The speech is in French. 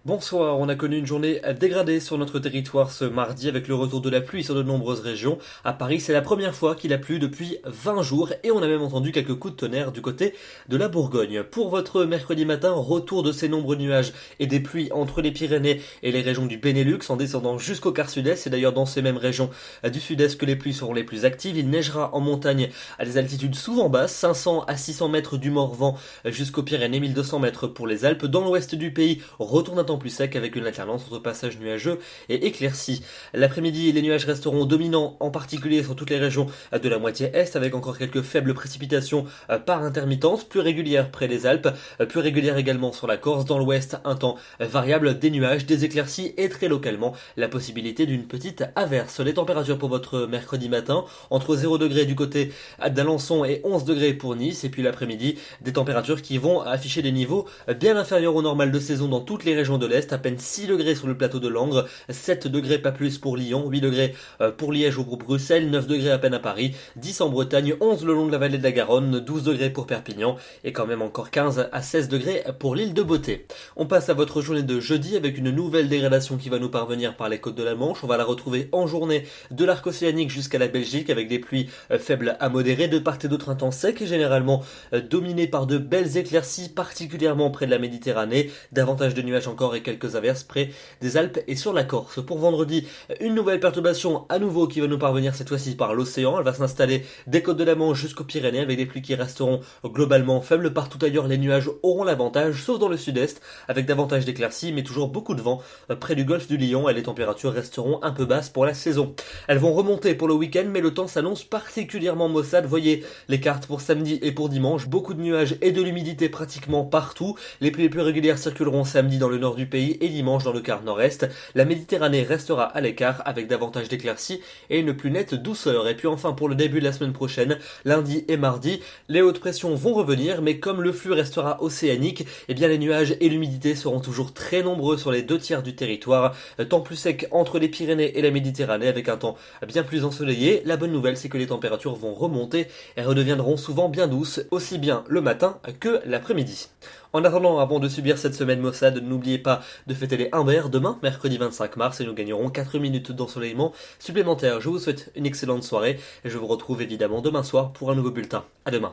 Bonsoir, on a connu une journée dégradée sur notre territoire ce mardi avec le retour de la pluie sur de nombreuses régions. À Paris, c'est la première fois qu'il a plu depuis 20 jours et on a même entendu quelques coups de tonnerre du côté de la Bourgogne. Pour votre mercredi matin, retour de ces nombreux nuages et des pluies entre les Pyrénées et les régions du Benelux en descendant jusqu'au quart sud-est. C'est d'ailleurs dans ces mêmes régions du sud-est que les pluies seront les plus actives. Il neigera en montagne à des altitudes souvent basses, 500 à 600 mètres du Morvan jusqu'aux Pyrénées, 1200 mètres pour les Alpes. Dans l'ouest du pays, retour d'un temps plus sec avec une alternance entre passages nuageux et éclaircis. L'après-midi, les nuages resteront dominants, en particulier sur toutes les régions de la moitié est, avec encore quelques faibles précipitations par intermittence, plus régulières près des Alpes, plus régulières également sur la Corse. Dans l'ouest, un temps variable, des nuages, des éclaircies et très localement la possibilité d'une petite averse. Les températures pour votre mercredi matin, entre 0 degrés du côté d'Alençon et 11 degrés pour Nice, et puis l'après-midi, des températures qui vont afficher des niveaux bien inférieurs au normal de saison dans toutes les régions de l'Est, à peine 6 degrés sur le plateau de Langres, 7 degrés pas plus pour Lyon, 8 degrés pour Liège ou pour Bruxelles, 9 degrés à peine à Paris, 10 en Bretagne, 11 le long de la vallée de la Garonne, 12 degrés pour Perpignan et quand même encore 15 à 16 degrés pour l'île de Beauté. On passe à votre journée de jeudi avec une nouvelle dégradation qui va nous parvenir par les côtes de la Manche. On va la retrouver en journée de l'arc océanique jusqu'à la Belgique avec des pluies faibles à modérées de part et d'autre, un temps sec et généralement dominé par de belles éclaircies, particulièrement près de la Méditerranée, davantage de nuages encore et quelques averses près des Alpes et sur la Corse. Pour vendredi, une nouvelle perturbation à nouveau qui va nous parvenir cette fois-ci par l'océan. Elle va s'installer des côtes de la Manche jusqu'aux Pyrénées avec des pluies qui resteront globalement faibles. Partout ailleurs, les nuages auront l'avantage, sauf dans le sud-est, avec davantage d'éclaircies, mais toujours beaucoup de vent près du golfe du Lion et les températures resteront un peu basses pour la saison. Elles vont remonter pour le week-end, mais le temps s'annonce particulièrement maussade. Voyez les cartes pour samedi et pour dimanche. Beaucoup de nuages et de l'humidité pratiquement partout. Les pluies les plus régulières circuleront samedi dans le nord du pays et dimanche dans le quart nord-est. La Méditerranée restera à l'écart avec davantage d'éclaircies et une plus nette douceur. Et puis enfin pour le début de la semaine prochaine, lundi et mardi, les hautes pressions vont revenir, mais comme le flux restera océanique, eh bien les nuages et l'humidité seront toujours très nombreux sur les 2 tiers du territoire. Temps plus sec entre les Pyrénées et la Méditerranée avec un temps bien plus ensoleillé. La bonne nouvelle, c'est que les températures vont remonter et redeviendront souvent bien douces, aussi bien le matin que l'après-midi. En attendant, avant de subir cette semaine maussade, n'oubliez pas de fêter les Humbert demain, mercredi 25 mars, et nous gagnerons 4 minutes d'ensoleillement supplémentaire. Je vous souhaite une excellente soirée et je vous retrouve évidemment demain soir pour un nouveau bulletin. À demain.